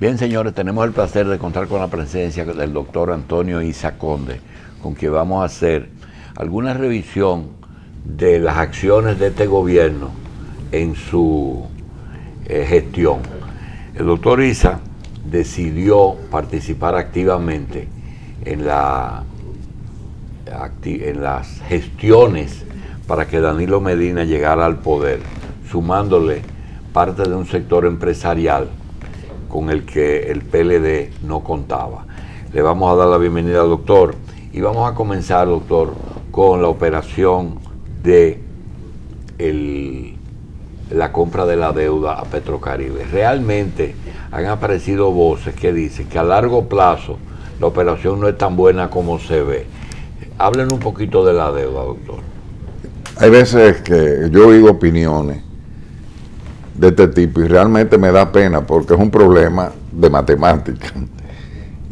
Bien, señores, tenemos el placer de contar con la presencia del doctor Antonio Isa Conde, con quien vamos a hacer alguna revisión de las acciones de este gobierno en su gestión. El doctor Isa decidió participar activamente en las gestiones para que Danilo Medina llegara al poder, sumándole parte de un sector empresarial con el que el PLD no contaba. Le vamos a dar la bienvenida al doctor y vamos a comenzar, doctor, con la operación de la compra de la deuda a Petrocaribe. Realmente han aparecido voces que dicen que a largo plazo la operación no es tan buena como se ve. Hablen un poquito de la deuda, doctor. Hay veces que yo oigo opiniones de este tipo y realmente me da pena porque es un problema de matemática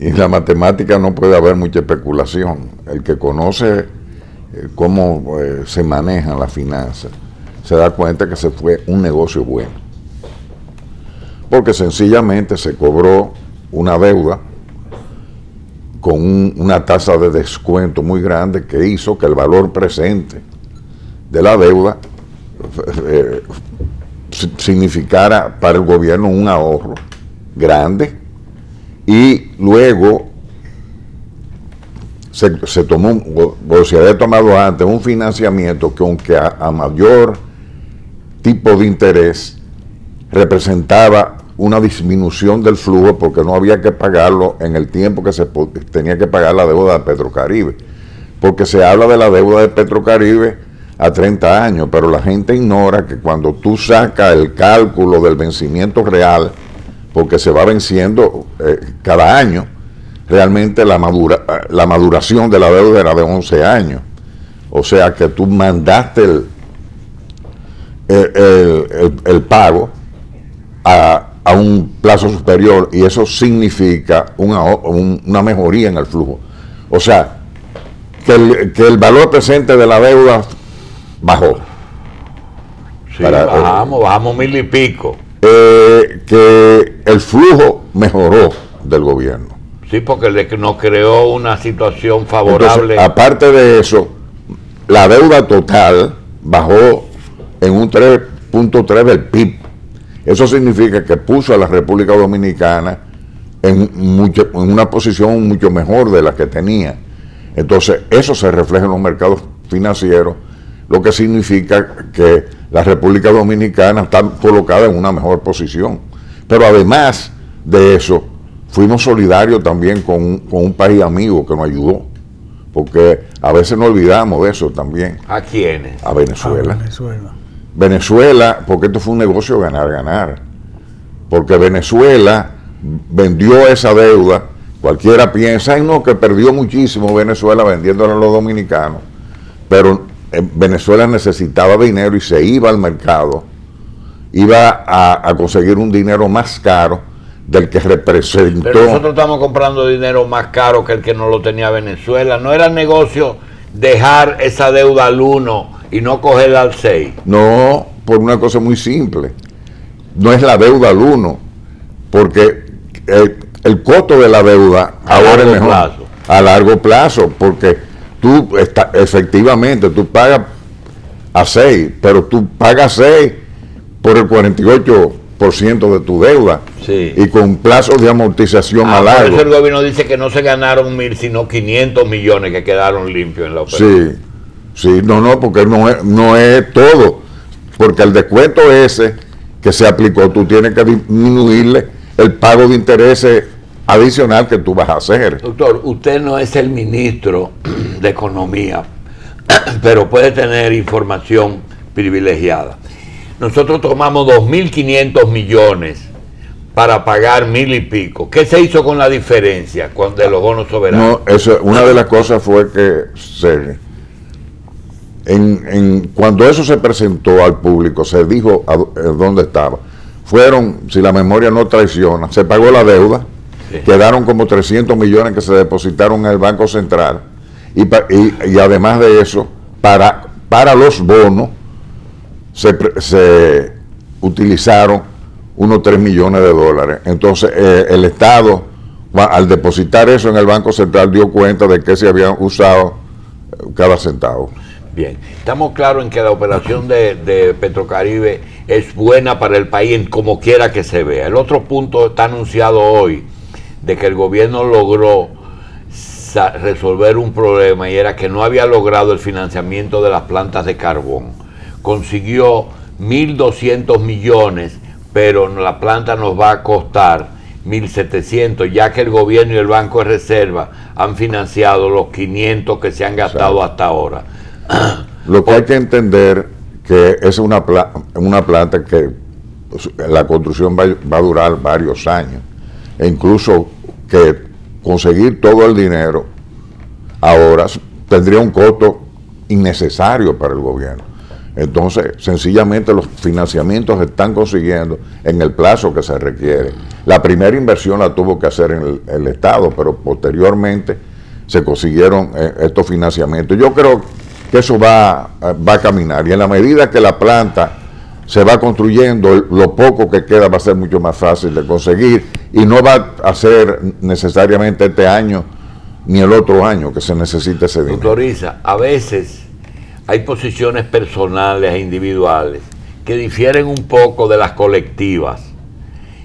y en la matemática no puede haber mucha especulación. El que conoce cómo se manejan las finanzas se da cuenta que se fue un negocio bueno, porque sencillamente se cobró una deuda con una tasa de descuento muy grande que hizo que el valor presente de la deuda significara para el gobierno un ahorro grande, y luego se tomó, o se había tomado antes, un financiamiento que, aunque a mayor tipo de interés, representaba una disminución del flujo porque no había que pagarlo en el tiempo que se tenía que pagar la deuda de Petrocaribe, porque se habla de la deuda de Petrocaribe a 30 años, pero la gente ignora que cuando tú sacas el cálculo del vencimiento real, porque se va venciendo cada año, realmente la maduración de la deuda era de 11 años. O sea que tú mandaste el pago a un plazo superior, y eso significa una mejoría en el flujo. O sea, que el valor presente de la deuda bajó. Sí, bajamos 1000 y pico. Que el flujo mejoró del gobierno. Sí, porque nos creó una situación favorable. Entonces, aparte de eso, la deuda total bajó en un 3.3 del PIB. Eso significa que puso a la República Dominicana en una posición mucho mejor de la que tenía. Entonces, eso se refleja en los mercados financieros, lo que significa que la República Dominicana está colocada en una mejor posición. Pero además de eso, fuimos solidarios también con un país amigo que nos ayudó, porque a veces nos olvidamos de eso también. ¿A quiénes? A Venezuela. Venezuela, porque esto fue un negocio ganar-ganar, porque Venezuela vendió esa deuda. Cualquiera piensa, ay no, que perdió muchísimo Venezuela vendiéndola a los dominicanos, pero Venezuela necesitaba dinero y se iba al mercado, iba a conseguir un dinero más caro del que representó. Pero nosotros estamos comprando dinero más caro que el que no lo tenía Venezuela. ¿No era negocio dejar esa deuda al 1 y no cogerla al 6? No, por una cosa muy simple. No es la deuda al 1, porque el costo de la deuda ahora es mejor a largo plazo, porque tú efectivamente tú pagas a 6, pero tú pagas 6 por el 48% de tu deuda, sí, y con plazos de amortización más largos. Por eso el gobierno dice que no se ganaron 1000, sino 500 millones que quedaron limpios en la operación. Sí, no, porque no es todo, porque el descuento ese que se aplicó, tú tienes que disminuirle el pago de intereses adicional que tú vas a hacer. Doctor, usted no es el ministro de Economía, pero puede tener información privilegiada. Nosotros tomamos 2.500 millones para pagar 1000 y pico. ¿Qué se hizo con la diferencia de los bonos soberanos? No, una de las cosas fue que cuando eso se presentó al público, se dijo dónde estaba. Fueron, si la memoria no traiciona, se pagó la deuda, sí, quedaron como 300 millones que se depositaron en el Banco Central, y además de eso, para los bonos se utilizaron unos 3 millones de dólares. Entonces el Estado, al depositar eso en el Banco Central, dio cuenta de que se habían usado cada centavo. Bien, estamos claros en que la operación de Petrocaribe es buena para el país en como quiera que se vea. El otro punto está anunciado hoy, de que el gobierno logró resolver un problema, y era que no había logrado el financiamiento de las plantas de carbón. Consiguió 1.200 millones, pero la planta nos va a costar 1.700, ya que el gobierno y el Banco de Reserva han financiado los 500 que se han gastado hasta ahora. Lo que hay que entender que es una planta que la construcción va a durar varios años, e incluso que conseguir todo el dinero ahora tendría un costo innecesario para el gobierno. Entonces, sencillamente los financiamientos se están consiguiendo en el plazo que se requiere. La primera inversión la tuvo que hacer en el Estado, pero posteriormente se consiguieron estos financiamientos. Yo creo que eso va a caminar, y en la medida que la planta se va construyendo, lo poco que queda va a ser mucho más fácil de conseguir, y no va a ser necesariamente este año ni el otro año que se necesite ese dinero. Doctor Isa, a veces hay posiciones personales e individuales que difieren un poco de las colectivas,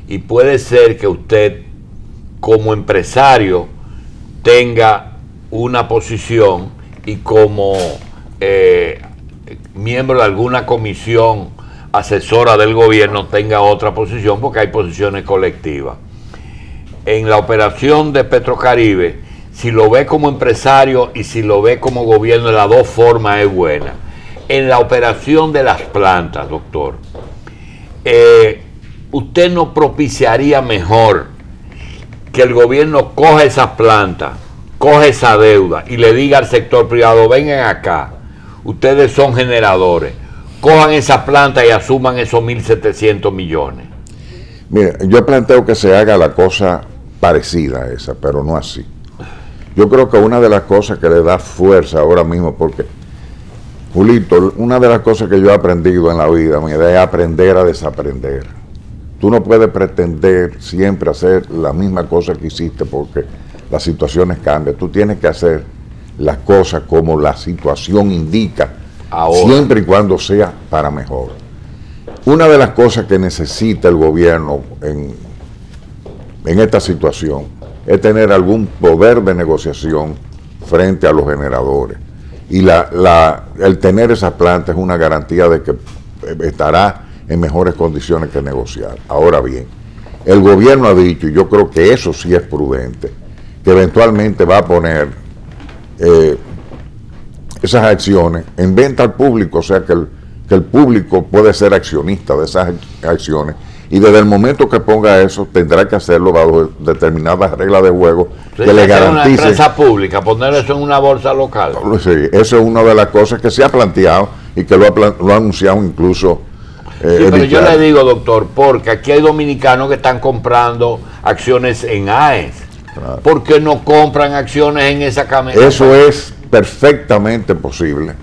y puede ser que usted como empresario tenga una posición y como miembro de alguna comisión asesora del gobierno tenga otra posición, porque hay posiciones colectivas. En la operación de Petrocaribe, si lo ve como empresario y si lo ve como gobierno, de las dos formas es buena. En la operación de las plantas, doctor, ¿usted no propiciaría mejor que el gobierno coja esas plantas, coja esa deuda y le diga al sector privado: vengan acá, ustedes son generadores, cojan esa planta y asuman esos 1.700 millones? Mire, yo planteo que se haga la cosa parecida a esa, pero no así. Yo creo que una de las cosas que le da fuerza ahora mismo, porque, Julito, una de las cosas que yo he aprendido en la vida, mira, es aprender a desaprender. Tú no puedes pretender siempre hacer la misma cosa que hiciste, porque las situaciones cambian. Tú tienes que hacer las cosas como la situación indica, ahora, siempre y cuando sea para mejor. Una de las cosas que necesita el gobierno en esta situación es tener algún poder de negociación frente a los generadores. Y el tener esa planta es una garantía de que estará en mejores condiciones que negociar. Ahora bien, el gobierno ha dicho, y yo creo que eso sí es prudente, que eventualmente va a poner esas acciones en venta al público, o sea que el público puede ser accionista de esas acciones, y desde el momento que ponga eso tendrá que hacerlo bajo determinadas reglas de juego que le garanticen. Una empresa pública, poner eso en una bolsa local. Sí, eso es una de las cosas que se ha planteado y que lo ha anunciado incluso. Sí, pero yo le digo, doctor, porque aquí hay dominicanos que están comprando acciones en AES. Claro. ¿Por qué no compran acciones en esa camioneta? Eso es perfectamente posible,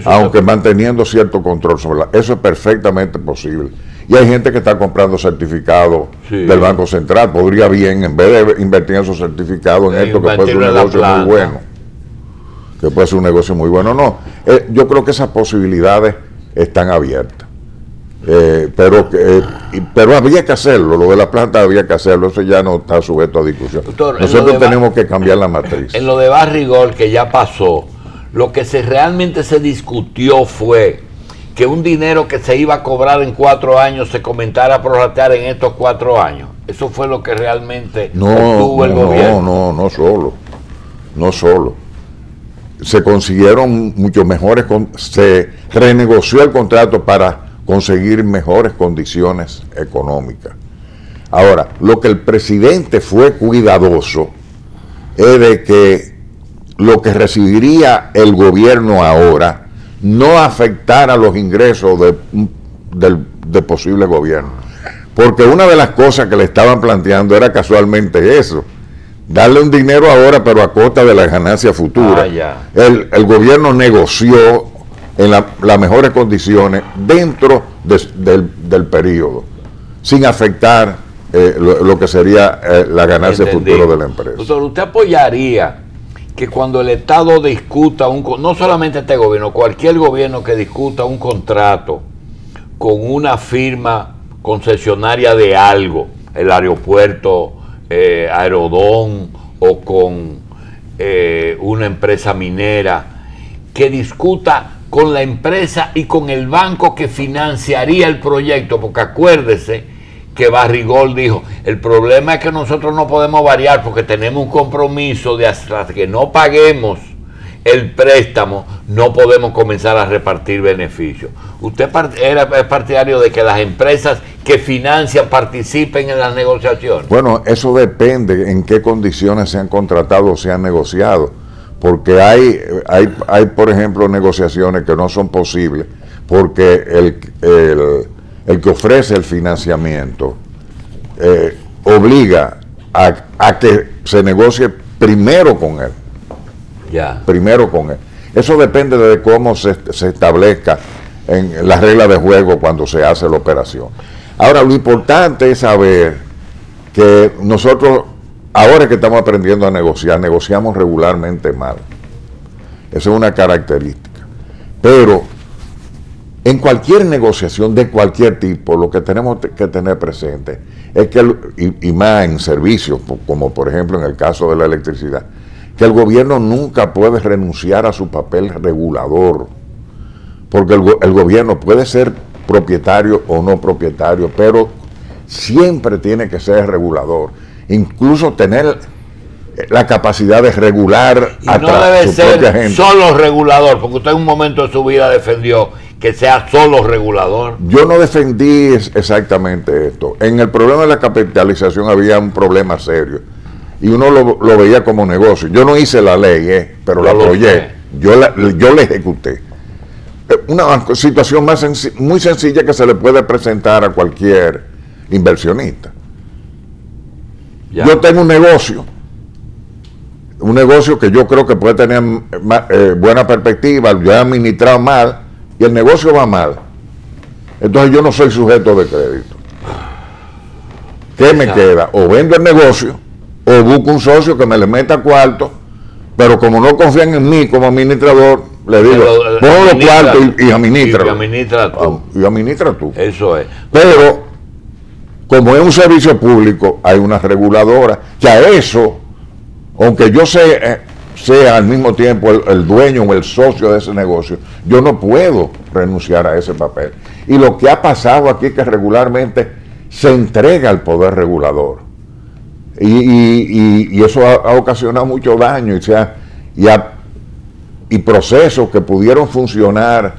aunque manteniendo cierto control sobre eso es perfectamente posible. Y hay gente que está comprando certificados del Banco Central. Podría bien, en vez de invertir en esos certificados, en esto que puede ser un negocio muy bueno. Que puede ser un negocio muy bueno. No, yo creo que esas posibilidades están abiertas. Pero había que hacerlo, lo de la planta había que hacerlo, eso ya no está sujeto a discusión. Doctor, nosotros tenemos que cambiar la matriz. En lo de Barrigol, que ya pasó, lo que realmente se discutió fue que un dinero que se iba a cobrar en 4 años se comenzara a prorratear en estos 4 años. Eso fue lo que realmente obtuvo el gobierno. No solo. Se consiguieron mucho mejores, se renegoció el contrato para conseguir mejores condiciones económicas. Ahora, lo que el presidente fue cuidadoso es de que lo que recibiría el gobierno ahora no afectara los ingresos del posible gobierno. Porque una de las cosas que le estaban planteando era casualmente eso, darle un dinero ahora pero a costa de la ganancia futura. El gobierno negoció en las mejores condiciones dentro del periodo. sin afectar lo que sería la ganancia futura de la empresa. Doctor, ¿usted apoyaría que cuando el Estado discuta, no solamente este gobierno, cualquier gobierno que discuta un contrato con una firma concesionaria de algo, el aeropuerto Aerodón o con una empresa minera, que discuta con la empresa y con el banco que financiaría el proyecto? Porque acuérdese que Barrigol dijo, el problema es que nosotros no podemos variar porque tenemos un compromiso de hasta que no paguemos el préstamo, no podemos comenzar a repartir beneficios. ¿Usted es partidario de que las empresas que financian participen en las negociaciones? Bueno, eso depende en qué condiciones se han contratado o se han negociado, porque hay por ejemplo, negociaciones que no son posibles, porque el que ofrece el financiamiento obliga a que se negocie primero con él. Primero con él. Eso depende de cómo se establezca en las reglas de juego cuando se hace la operación. Ahora, lo importante es saber que nosotros, ahora que estamos aprendiendo a negociar, negociamos regularmente mal. Esa es una característica. Pero en cualquier negociación de cualquier tipo, lo que tenemos que tener presente es que, y más en servicios, como por ejemplo en el caso de la electricidad, que el gobierno nunca puede renunciar a su papel regulador, porque el gobierno puede ser propietario o no propietario, pero siempre tiene que ser regulador, incluso tener la capacidad de regular a su propia gente. Solo regulador, porque usted en un momento de su vida defendió que sea solo regulador. Yo no defendí exactamente esto. En el problema de la capitalización había un problema serio y uno lo veía como negocio. Yo no hice la ley, pero la apoyé. Yo la ejecuté. Una situación muy sencilla que se le puede presentar a cualquier inversionista. Ya. Yo tengo un negocio que yo creo que puede tener buena perspectiva, yo he administrado mal y el negocio va mal. Entonces yo no soy sujeto de crédito. ¿Qué me queda? O vendo el negocio o busco un socio que me le meta cuarto, pero como no confían en mí como administrador, le digo, pongo los cuartos y administra. Y administra tú. Eso es. Pero, como es un servicio público, hay una reguladora que a eso, aunque yo sea al mismo tiempo el dueño o el socio de ese negocio, yo no puedo renunciar a ese papel. Y lo que ha pasado aquí es que regularmente se entrega al poder regulador. Y eso ha ocasionado mucho daño y procesos que pudieron funcionar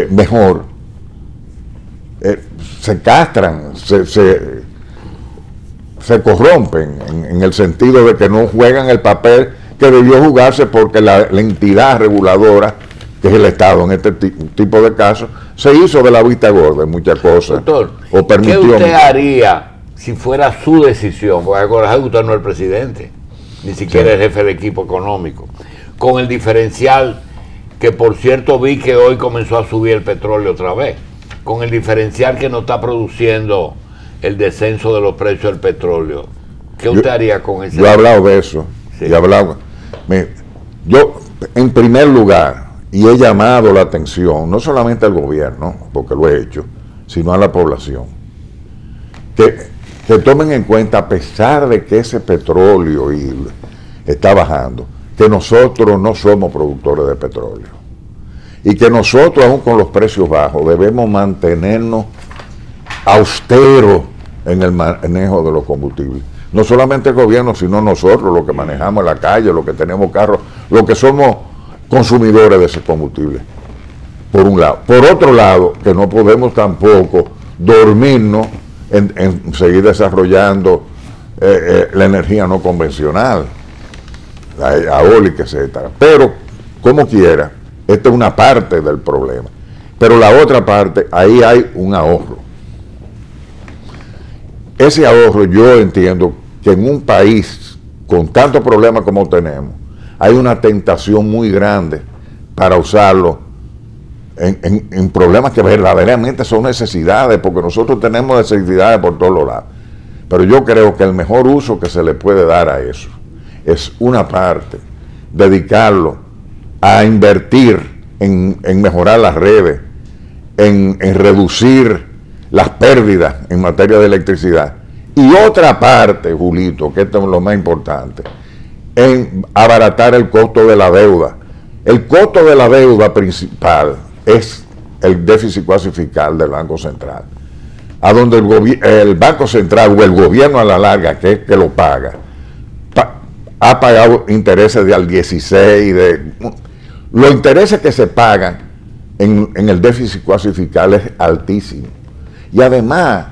mejor se castran, se corrompen en el sentido de que no juegan el papel que debió jugarse porque la entidad reguladora, que es el Estado en este tipo de casos, se hizo de la vista gorda en muchas cosas. Doctor, o permitió. ¿Qué usted haría si fuera su decisión? Porque acordar que usted no es el presidente, ni siquiera el jefe de equipo económico, con el diferencial que, por cierto, vi que hoy comenzó a subir el petróleo otra vez, con el diferencial que nos está produciendo el descenso de los precios del petróleo. ¿Qué usted haría con ese? Yo he hablado de eso. Sí. Yo, en primer lugar, y he llamado la atención, no solamente al gobierno, porque lo he hecho, sino a la población, que tomen en cuenta, a pesar de que ese petróleo está bajando, que nosotros no somos productores de petróleo. Y que nosotros, aún con los precios bajos, debemos mantenernos austeros en el manejo de los combustibles. No solamente el gobierno, sino nosotros, los que manejamos en la calle, los que tenemos carros, los que somos consumidores de ese combustible, por un lado. Por otro lado, que no podemos tampoco dormirnos en seguir desarrollando la energía no convencional, la eólica, etcétera. Pero, como quiera, esta es una parte del problema. Pero la otra parte, ahí hay un ahorro. Ese ahorro, yo entiendo que en un país con tantos problemas como tenemos, hay una tentación muy grande para usarlo en problemas que verdaderamente son necesidades, porque nosotros tenemos necesidades por todos los lados. Pero yo creo que el mejor uso que se le puede dar a eso es una parte, dedicarlo a invertir en mejorar las redes, en reducir las pérdidas en materia de electricidad. Y otra parte, Julito, que esto es lo más importante, en abaratar el costo de la deuda. El costo de la deuda principal es el déficit cuasi fiscal del Banco Central, a donde el Banco Central o el gobierno a la larga, que es que lo paga, ha pagado intereses de al 16, los intereses que se pagan en el déficit cuasi fiscal es altísimo. Y además,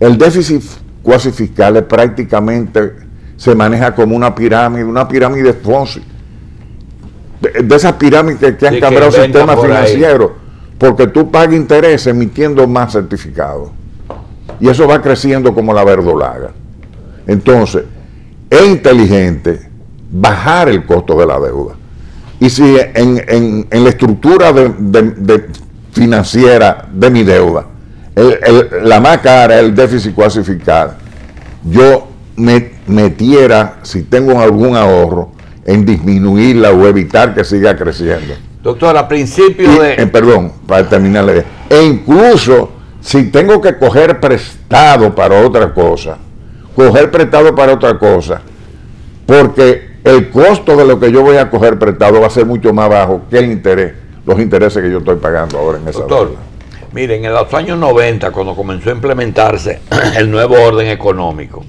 el déficit cuasi fiscal es prácticamente, se maneja como una pirámide Ponzi. De esas pirámides que han cambiado el sistema financiero, porque tú pagas interés emitiendo más certificados. Y eso va creciendo como la verdolaga. Entonces, es inteligente bajar el costo de la deuda. Y si en la estructura financiera de mi deuda, la más cara es el déficit cuasi fiscal, yo metiera, si tengo algún ahorro, en disminuirla o evitar que siga creciendo. Doctor, a principio perdón, para terminar la idea. E incluso si tengo que coger prestado para otra cosa, porque el costo de lo que yo voy a coger prestado va a ser mucho más bajo que los intereses que yo estoy pagando ahora en esa doctor, deuda. Miren, en los años 90, cuando comenzó a implementarse el nuevo orden económico,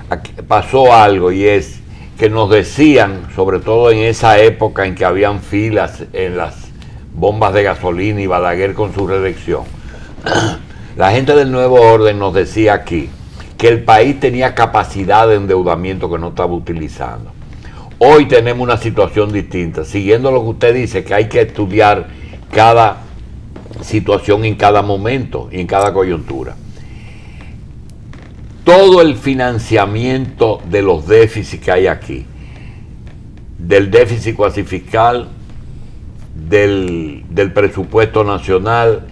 aquí pasó algo, y es que nos decían, sobre todo en esa época en que habían filas en las bombas de gasolina y Balaguer con su reelección, la gente del nuevo orden nos decía aquí que el país tenía capacidad de endeudamiento que no estaba utilizando. Hoy tenemos una situación distinta, siguiendo lo que usted dice, que hay que estudiar cada situación en cada momento y en cada coyuntura. Todo el financiamiento de los déficits que hay aquí, del déficit cuasi fiscal, del presupuesto nacional,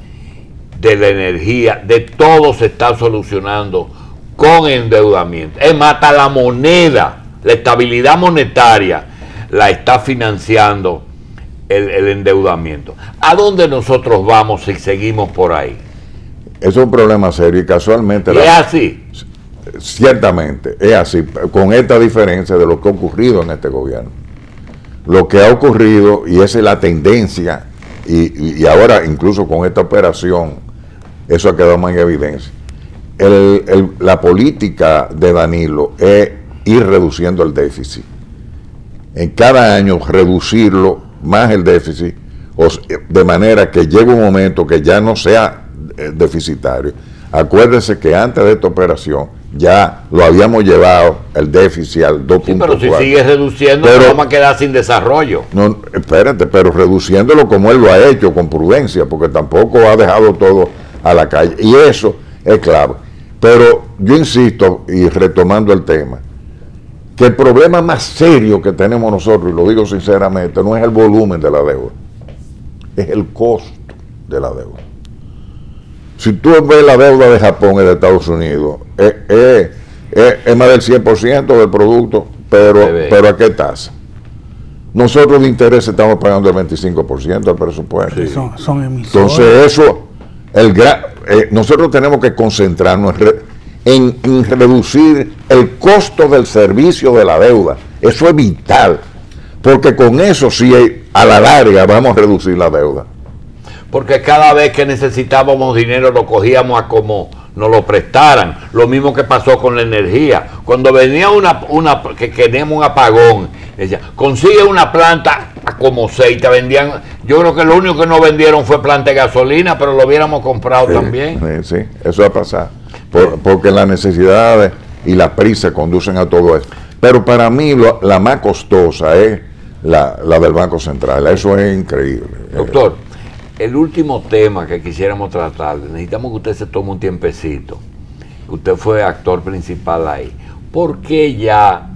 de la energía, de todo se está solucionando con endeudamiento. Es más, hasta la moneda, la estabilidad monetaria la está financiando el endeudamiento. ¿A dónde nosotros vamos si seguimos por ahí? Es un problema serio y casualmente... ¿Y es así? Ciertamente, es así, con esta diferencia de lo que ha ocurrido en este gobierno. Lo que ha ocurrido, y esa es la tendencia, y ahora incluso con esta operación, eso ha quedado más en evidencia. La política de Danilo es ir reduciendo el déficit. En cada año reducirlo más el déficit, de manera que llegue un momento que ya no sea deficitario. Acuérdense que antes de esta operación ya lo habíamos llevado el déficit al 2.4. Sí, pero si sigue reduciendo, nos vamos a quedar sin desarrollo. No, espérate, pero reduciéndolo como él lo ha hecho, con prudencia, porque tampoco ha dejado todo a la calle. Y eso es clave. Pero yo insisto, y retomando el tema, que el problema más serio que tenemos nosotros, y lo digo sinceramente, no es el volumen de la deuda, es el costo de la deuda. Si tú ves la deuda de Japón y de Estados Unidos, es más del 100% del producto, pero ¿a qué tasa? Nosotros de interés estamos pagando el 25% del presupuesto. Sí. Son emisores. Entonces eso, nosotros tenemos que concentrarnos en reducir el costo del servicio de la deuda. Eso es vital, porque con eso sí a la larga vamos a reducir la deuda. Porque cada vez que necesitábamos dinero lo cogíamos a como nos lo prestaran. Lo mismo que pasó con la energía. Cuando venía que queríamos un apagón, decía, consigue una planta a como 6, te vendían. Yo creo que lo único que no vendieron fue planta de gasolina, pero lo hubiéramos comprado también. Sí, eso va a pasar. Porque las necesidades y la prisa conducen a todo eso. Pero para mí la más costosa es la del Banco Central. Eso es increíble. Doctor, el último tema que quisiéramos tratar, necesitamos que usted se tome un tiempecito. Usted fue actor principal ahí. ¿Por qué ya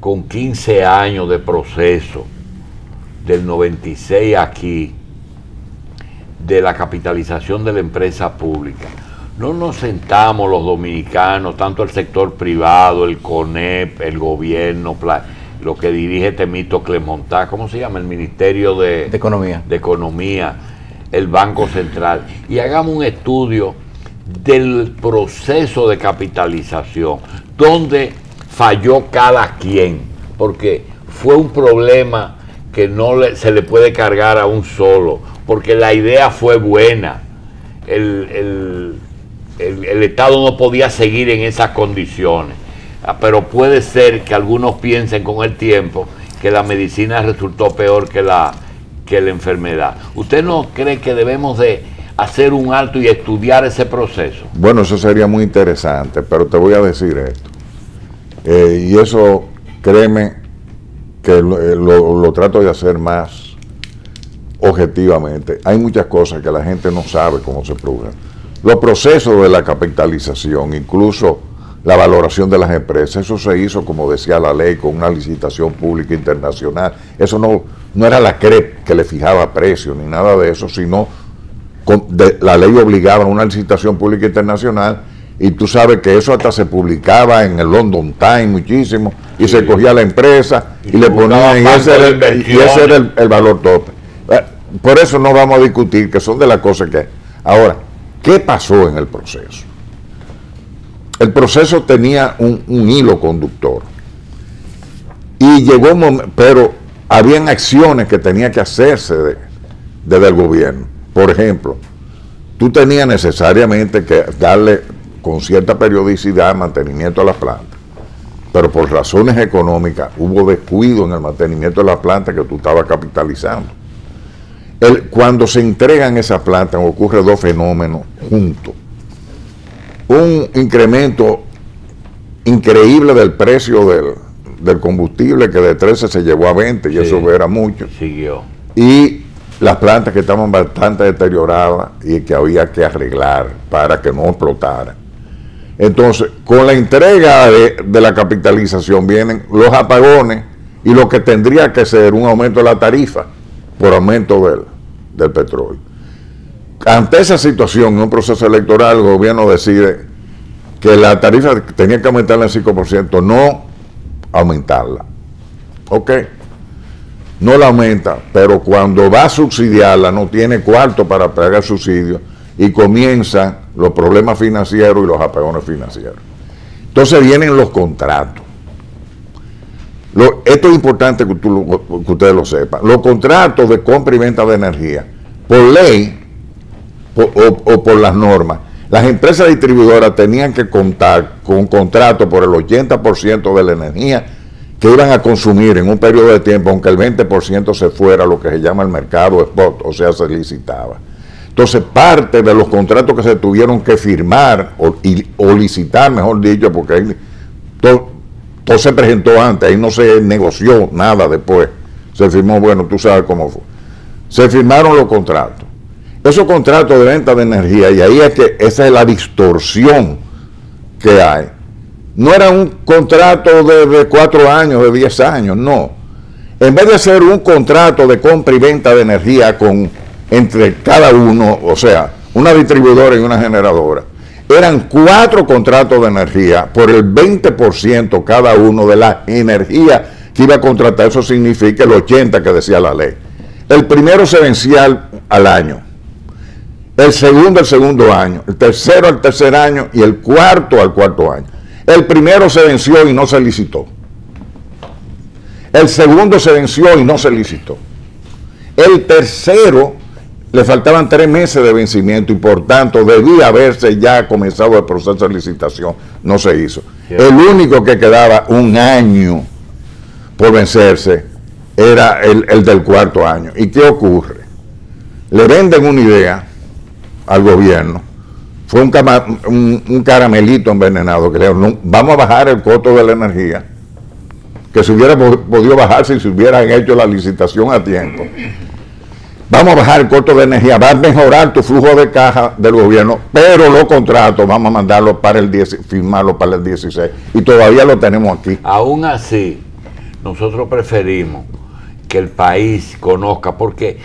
con 15 años de proceso, del 96 aquí, de la capitalización de la empresa pública. No nos sentamos los dominicanos, tanto el sector privado, el CONEP, el gobierno, lo que dirige Temístocles Montá, ¿cómo se llama? El Ministerio de Economía, el Banco Central, y hagamos un estudio del proceso de capitalización, donde falló cada quien, porque fue un problema que se le puede cargar a un solo, porque la idea fue buena. El Estado no podía seguir en esas condiciones, pero puede ser que algunos piensen con el tiempo que la medicina resultó peor que la enfermedad. ¿Usted no cree que debemos de hacer un alto y estudiar ese proceso? Bueno, eso sería muy interesante, pero te voy a decir esto. Y eso, créeme, que lo trato de hacer más objetivamente. Hay muchas cosas que la gente no sabe cómo se producen. Los procesos de la capitalización, incluso la valoración de las empresas, eso se hizo, como decía la ley, con una licitación pública internacional. Eso no era la CREP que le fijaba precio ni nada de eso, sino la ley obligaba a una licitación pública internacional, y tú sabes que eso hasta se publicaba en el London Times muchísimo, y se cogía la empresa y le ponían, y ese era el valor tope. Por eso no vamos a discutir, que son de las cosas que... Ahora, ¿qué pasó en el proceso? El proceso tenía un hilo conductor, y llegó un momento, pero habían acciones que tenía que hacerse desde el gobierno. Por ejemplo, tú tenías necesariamente que darle con cierta periodicidad mantenimiento a las plantas, pero por razones económicas hubo descuido en el mantenimiento de las plantas que tú estabas capitalizando. Cuando se entregan esas plantas ocurre dos fenómenos juntos. Un incremento increíble del precio del combustible, que de 13 se llevó a 20, y eso era mucho. Siguió. Y las plantas que estaban bastante deterioradas y que había que arreglar para que no explotaran. Entonces, con la entrega de la capitalización vienen los apagones y lo que tendría que ser un aumento de la tarifa por aumento del petróleo. Ante esa situación, en un proceso electoral, el gobierno decide que la tarifa tenía que aumentarla en 5%, no aumentarla. Ok, no la aumenta, pero cuando va a subsidiarla no tiene cuarto para pagar subsidio, y comienzan los problemas financieros y los apagones financieros. Entonces vienen los contratos. Esto es importante que ustedes lo sepan. Los contratos de compra y venta de energía, por ley o por las normas, las empresas distribuidoras tenían que contar con un contrato por el 80% de la energía que iban a consumir en un periodo de tiempo, aunque el 20% se fuera a lo que se llama el mercado spot, o sea, se licitaba. Entonces, parte de los contratos que se tuvieron que firmar o licitar, mejor dicho, porque ahí todo se presentó antes, ahí no se negoció nada después. Se firmó, bueno, tú sabes cómo fue. Se firmaron los contratos. Esos contratos de venta de energía, y ahí es que esa es la distorsión que hay. No era un contrato de 4 años, de 10 años, no. En vez de ser un contrato de compra y venta de energía entre cada uno, o sea, una distribuidora y una generadora, eran 4 contratos de energía por el 20% cada uno de la energía que iba a contratar. Eso significa el 80% que decía la ley. El primero se vencía al año, el segundo año, el tercero al tercer año y el cuarto al cuarto año. El primero se venció y no se licitó. El segundo se venció y no se licitó. El tercero le faltaban 3 meses de vencimiento y por tanto debía haberse ya comenzado el proceso de licitación. No se hizo. El único que quedaba un año por vencerse era el del cuarto año. ¿Y qué ocurre? Le venden una idea al gobierno. Fue un caramelito envenenado que le dijeron, vamos a bajar el costo de la energía, que se hubiera podido bajar si se hubieran hecho la licitación a tiempo. Vamos a bajar el costo de energía, va a mejorar tu flujo de caja del gobierno, pero los contratos vamos a mandarlos para firmarlos para el 16, y todavía lo tenemos aquí. Aún así, nosotros preferimos que el país conozca, porque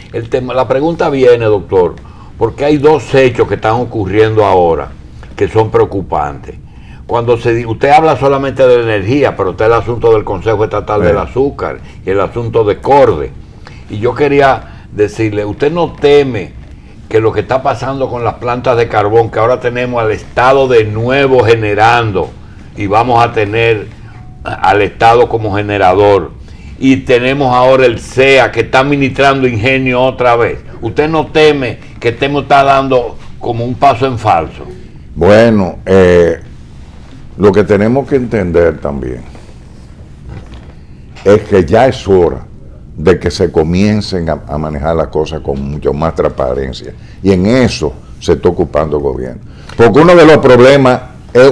la pregunta viene, doctor, porque hay dos hechos que están ocurriendo ahora que son preocupantes. Cuando usted habla solamente de energía, pero está el asunto del Consejo Estatal del Azúcar y el asunto de CORDE. Y yo quería decirle, ¿usted no teme que lo que está pasando con las plantas de carbón, que ahora tenemos al Estado de nuevo generando y vamos a tener al Estado como generador, y tenemos ahora el CEA que está administrando ingenio otra vez? ¿Usted no teme que estemos dando como un paso en falso? Bueno, lo que tenemos que entender también es que ya es hora de que se comiencen a manejar las cosas con mucho más transparencia, y en eso se está ocupando el gobierno, porque uno de los problemas,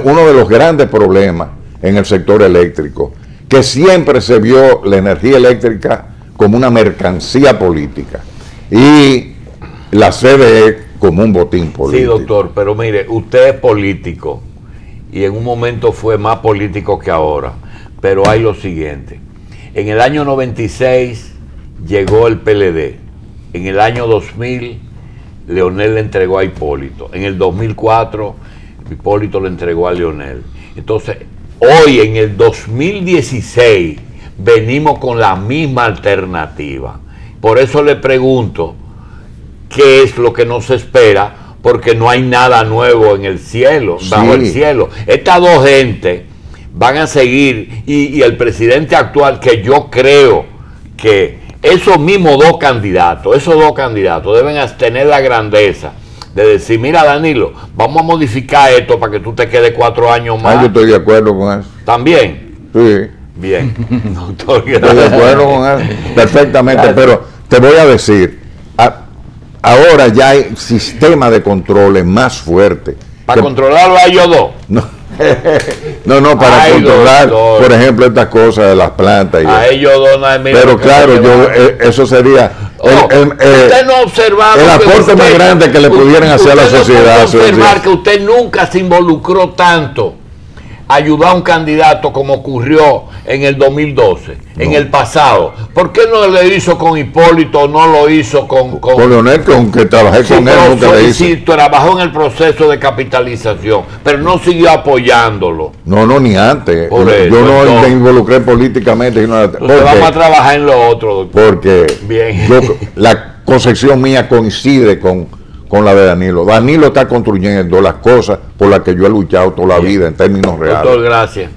uno de los grandes problemas en el sector eléctrico, que siempre se vio la energía eléctrica como una mercancía política y la CDE como un botín político. Sí, doctor, pero mire, usted es político y en un momento fue más político que ahora, pero hay lo siguiente: en el año 96 llegó el PLD, en el año 2000 Leonel le entregó a Hipólito, en el 2004 Hipólito le entregó a Leonel. Entonces, hoy en el 2016 venimos con la misma alternativa. Por eso le pregunto, ¿qué es lo que nos espera? Porque no hay nada nuevo en el cielo, bajo el cielo. Estas dos gentes van a seguir, y el presidente actual, que yo creo que esos mismos dos candidatos deben tener la grandeza de decir, mira, Danilo, vamos a modificar esto para que tú te quedes 4 años más. Yo estoy de acuerdo con eso. ¿También? Sí. Bien. Doctor, estoy de acuerdo con eso, perfectamente. Gracias. Pero te voy a decir, ahora ya hay sistema de controles más fuerte. ¿Para controlarlo a ellos dos? No, para controlar, doctor, por ejemplo, estas cosas de las plantas. A ellos dos no hay. Pero claro, eso sería usted no observaba el aporte más grande que le pudieran hacer a la sociedad. Usted no observar que usted nunca se involucró tanto a ayudar a un candidato como ocurrió en el 2012, en el pasado. ¿Por qué no le hizo con Hipólito, no lo hizo con Leonel, que trabajé con él, nunca le hice? Sí, trabajó en el proceso de capitalización, pero no siguió apoyándolo. No, ni antes. Yo no me involucré políticamente. Vamos a trabajar en lo otro, doctor. Porque la concepción mía coincide con la de Danilo. Danilo está construyendo las cosas por las que yo he luchado toda la vida en términos reales. Doctor, gracias.